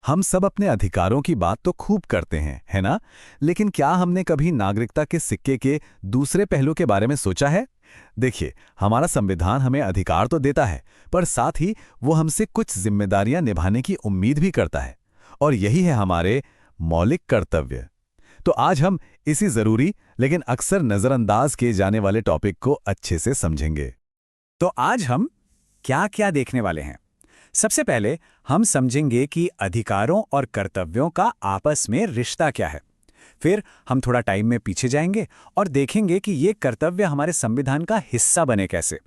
हम सब अपने अधिकारों की बात तो खूब करते हैं, है ना? लेकिन क्या हमने कभी नागरिकता के सिक्के के दूसरे पहलू के बारे में सोचा है? देखिए, हमारा संविधान हमें अधिकार तो देता है, पर साथ ही वो हमसे कुछ जिम्मेदारियां निभाने की उम्मीद भी करता है। और यही है हमारे मौलिक कर्तव्य। तो आज हम इसी जरूरी लेकिन अक्सर नजरअंदाज किए जाने वाले टॉपिक को अच्छे से समझेंगे। तो आज हम क्या क्या देखने वाले हैं। सबसे पहले हम समझेंगे कि अधिकारों और कर्तव्यों का आपस में रिश्ता क्या है। फिर हम थोड़ा टाइम में पीछे जाएंगे और देखेंगे कि ये कर्तव्य हमारे संविधान का हिस्सा बने कैसे।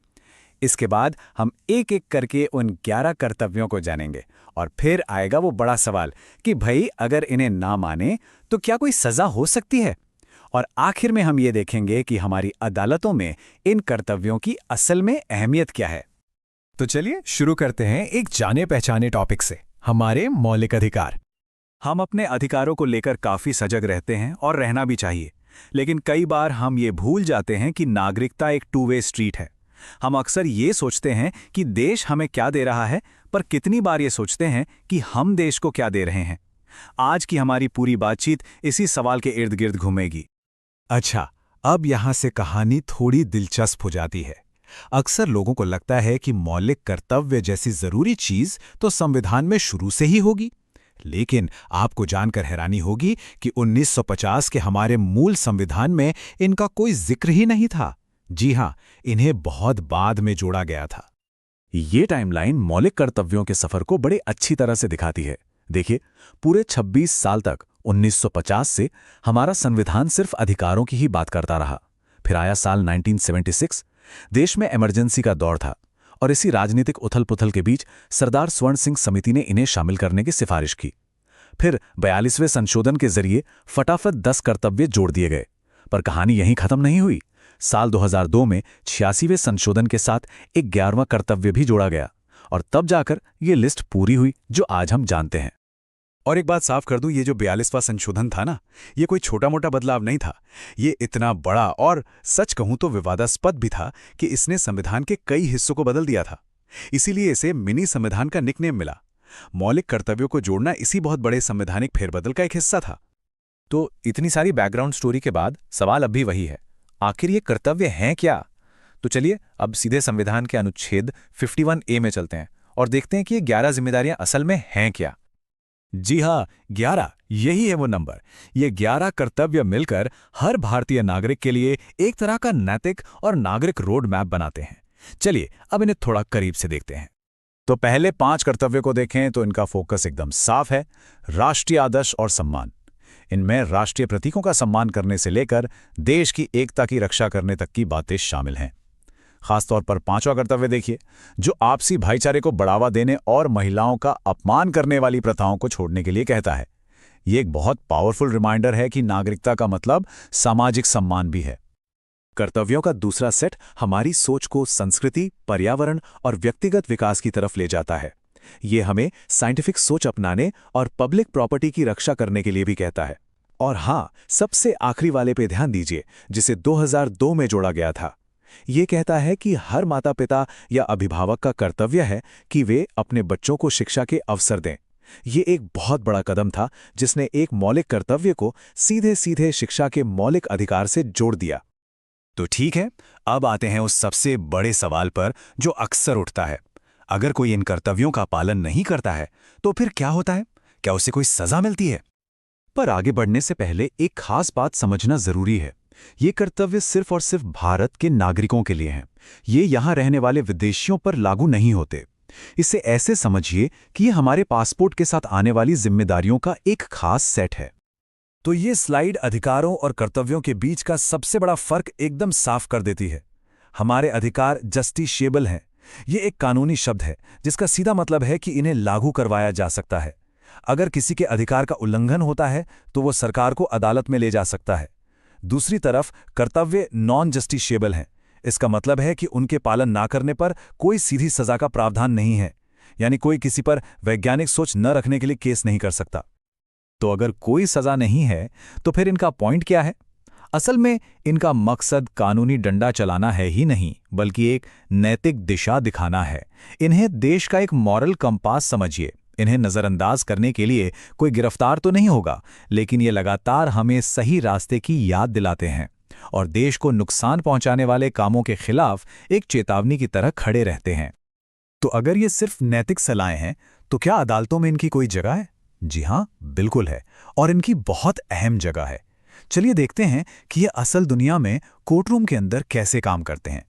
इसके बाद हम एक एक करके उन 11 कर्तव्यों को जानेंगे और फिर आएगा वो बड़ा सवाल कि भाई अगर इन्हें ना माने तो क्या कोई सजा हो सकती है। और आखिर में हम ये देखेंगे कि हमारी अदालतों में इन कर्तव्यों की असल में अहमियत क्या है। तो चलिए शुरू करते हैं एक जाने पहचाने टॉपिक से, हमारे मौलिक अधिकार। हम अपने अधिकारों को लेकर काफी सजग रहते हैं और रहना भी चाहिए, लेकिन कई बार हम ये भूल जाते हैं कि नागरिकता एक टू वे स्ट्रीट है। हम अक्सर ये सोचते हैं कि देश हमें क्या दे रहा है, पर कितनी बार ये सोचते हैं कि हम देश को क्या दे रहे हैं। आज की हमारी पूरी बातचीत इसी सवाल के इर्द गिर्द घूमेगी। अच्छा, अब यहां से कहानी थोड़ी दिलचस्प हो जाती है। अक्सर लोगों को लगता है कि मौलिक कर्तव्य जैसी जरूरी चीज तो संविधान में शुरू से ही होगी, लेकिन आपको जानकर हैरानी होगी कि 1950 के हमारे मूल संविधान में इनका कोई जिक्र ही नहीं था। जी हां, इन्हें बहुत बाद में जोड़ा गया था। ये टाइमलाइन मौलिक कर्तव्यों के सफर को बड़े अच्छी तरह से दिखाती है। देखिए, पूरे 26 साल तक 1950 से हमारा संविधान सिर्फ अधिकारों की ही बात करता रहा। फिर आया साल 1976, देश में इमरजेंसी का दौर था और इसी राजनीतिक उथल-पुथल के बीच सरदार स्वर्ण सिंह समिति ने इन्हें शामिल करने की सिफारिश की। फिर 42वें संशोधन के जरिए फटाफट 10 कर्तव्य जोड़ दिए गए। पर कहानी यहीं खत्म नहीं हुई। साल 2002 में 86वें संशोधन के साथ एक 11वां कर्तव्य भी जोड़ा गया और तब जाकर ये लिस्ट पूरी हुई जो आज हम जानते हैं। और एक बात साफ कर दूं, ये जो 42वां संशोधन था ना, ये कोई छोटा मोटा बदलाव नहीं था। ये इतना बड़ा और सच कहूं तो विवादास्पद भी था कि इसने संविधान के कई हिस्सों को बदल दिया था। इसीलिए इसे मिनी संविधान का निकनेम मिला। मौलिक कर्तव्यों को जोड़ना इसी बहुत बड़े संवैधानिक फेरबदल का एक हिस्सा था। तो इतनी सारी बैकग्राउंड स्टोरी के बाद सवाल अब भी वही है, आखिर ये कर्तव्य हैं क्या? तो चलिए अब सीधे संविधान के अनुच्छेद 51A में चलते हैं और देखते हैं कि ये 11 जिम्मेदारियां असल में हैं क्या। जी हाँ, 11, यही है वो नंबर। ये 11 कर्तव्य मिलकर हर भारतीय नागरिक के लिए एक तरह का नैतिक और नागरिक रोड मैप बनाते हैं। चलिए अब इन्हें थोड़ा करीब से देखते हैं। तो पहले 5 कर्तव्य को देखें तो इनका फोकस एकदम साफ है, राष्ट्रीय आदर्श और सम्मान। इनमें राष्ट्रीय प्रतीकों का सम्मान करने से लेकर देश की एकता की रक्षा करने तक की बातें शामिल हैं। खासतौर पर 5वां कर्तव्य देखिए, जो आपसी भाईचारे को बढ़ावा देने और महिलाओं का अपमान करने वाली प्रथाओं को छोड़ने के लिए कहता है। ये एक बहुत पावरफुल रिमाइंडर है कि नागरिकता का मतलब सामाजिक सम्मान भी है। कर्तव्यों का दूसरा सेट हमारी सोच को संस्कृति, पर्यावरण और व्यक्तिगत विकास की तरफ ले जाता है। ये हमें साइंटिफिक सोच अपनाने और पब्लिक प्रॉपर्टी की रक्षा करने के लिए भी कहता है। और हाँ, सबसे आखिरी वाले पे ध्यान दीजिए, जिसे 2002 में जोड़ा गया था। ये कहता है कि हर माता पिता या अभिभावक का कर्तव्य है कि वे अपने बच्चों को शिक्षा के अवसर दें। ये एक बहुत बड़ा कदम था जिसने एक मौलिक कर्तव्य को सीधे सीधे शिक्षा के मौलिक अधिकार से जोड़ दिया। तो ठीक है, अब आते हैं उस सबसे बड़े सवाल पर जो अक्सर उठता है। अगर कोई इन कर्तव्यों का पालन नहीं करता है तो फिर क्या होता है? क्या उसे कोई सजा मिलती है? पर आगे बढ़ने से पहले एक खास बात समझना जरूरी है। ये कर्तव्य सिर्फ और सिर्फ भारत के नागरिकों के लिए हैं। ये यहां रहने वाले विदेशियों पर लागू नहीं होते। इसे ऐसे समझिए कि ये हमारे पासपोर्ट के साथ आने वाली जिम्मेदारियों का एक खास सेट है। तो ये स्लाइड अधिकारों और कर्तव्यों के बीच का सबसे बड़ा फर्क एकदम साफ कर देती है। हमारे अधिकार जस्टिशिएबल हैं। ये एक कानूनी शब्द है जिसका सीधा मतलब है कि इन्हें लागू करवाया जा सकता है। अगर किसी के अधिकार का उल्लंघन होता है तो वो सरकार को अदालत में ले जा सकता है। दूसरी तरफ कर्तव्य नॉन जस्टिशिएबल हैं। इसका मतलब है कि उनके पालन ना करने पर कोई सीधी सजा का प्रावधान नहीं है, यानी कोई किसी पर वैज्ञानिक सोच न रखने के लिए केस नहीं कर सकता। तो अगर कोई सजा नहीं है तो फिर इनका पॉइंट क्या है? असल में इनका मकसद कानूनी डंडा चलाना है ही नहीं, बल्कि एक नैतिक दिशा दिखाना है। इन्हें देश का एक मॉरल कंपास समझिए। इन्हें नज़रअंदाज करने के लिए कोई गिरफ्तार तो नहीं होगा, लेकिन ये लगातार हमें सही रास्ते की याद दिलाते हैं और देश को नुकसान पहुंचाने वाले कामों के खिलाफ एक चेतावनी की तरह खड़े रहते हैं। तो अगर ये सिर्फ नैतिक सलाहें हैं, तो क्या अदालतों में इनकी कोई जगह है? जी हाँ, बिल्कुल है, और इनकी बहुत अहम जगह है। चलिए देखते हैं कि ये असल दुनिया में कोर्टरूम के अंदर कैसे काम करते हैं।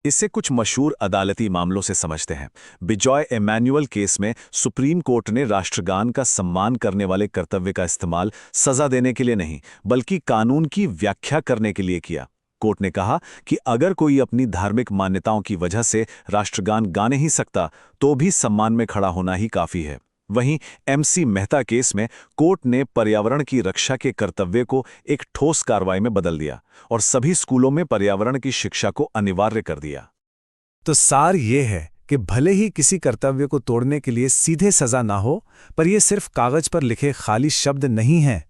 इससे कुछ मशहूर अदालती मामलों से समझते हैं। बिजॉय एमैनुअल केस में सुप्रीम कोर्ट ने राष्ट्रगान का सम्मान करने वाले कर्तव्य का इस्तेमाल सजा देने के लिए नहीं, बल्कि कानून की व्याख्या करने के लिए किया। कोर्ट ने कहा कि अगर कोई अपनी धार्मिक मान्यताओं की वजह से राष्ट्रगान गा नहीं सकता, तो भी सम्मान में खड़ा होना ही काफी है। वहीं MC मेहता केस में कोर्ट ने पर्यावरण की रक्षा के कर्तव्य को एक ठोस कार्रवाई में बदल दिया और सभी स्कूलों में पर्यावरण की शिक्षा को अनिवार्य कर दिया। तो सार ये है कि भले ही किसी कर्तव्य को तोड़ने के लिए सीधे सजा ना हो, पर यह सिर्फ कागज पर लिखे खाली शब्द नहीं हैं।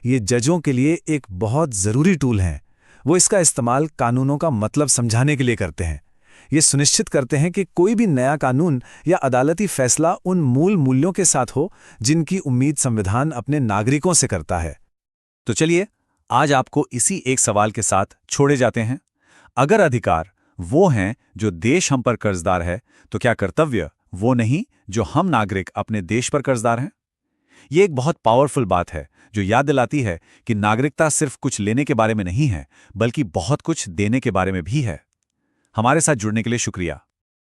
ये जजों के लिए एक बहुत ज़रूरी टूल है। वो इसका इस्तेमाल कानूनों का मतलब समझाने के लिए करते हैं। ये सुनिश्चित करते हैं कि कोई भी नया कानून या अदालती फैसला उन मूल मूल्यों के साथ हो जिनकी उम्मीद संविधान अपने नागरिकों से करता है। तो चलिए आज आपको इसी एक सवाल के साथ छोड़े जाते हैं। अगर अधिकार वो हैं जो देश हम पर कर्जदार है, तो क्या कर्तव्य वो नहीं जो हम नागरिक अपने देश पर कर्जदार हैं? ये एक बहुत पावरफुल बात है जो याद दिलाती है कि नागरिकता सिर्फ कुछ लेने के बारे में नहीं है, बल्कि बहुत कुछ देने के बारे में भी है। हमारे साथ जुड़ने के लिए शुक्रिया।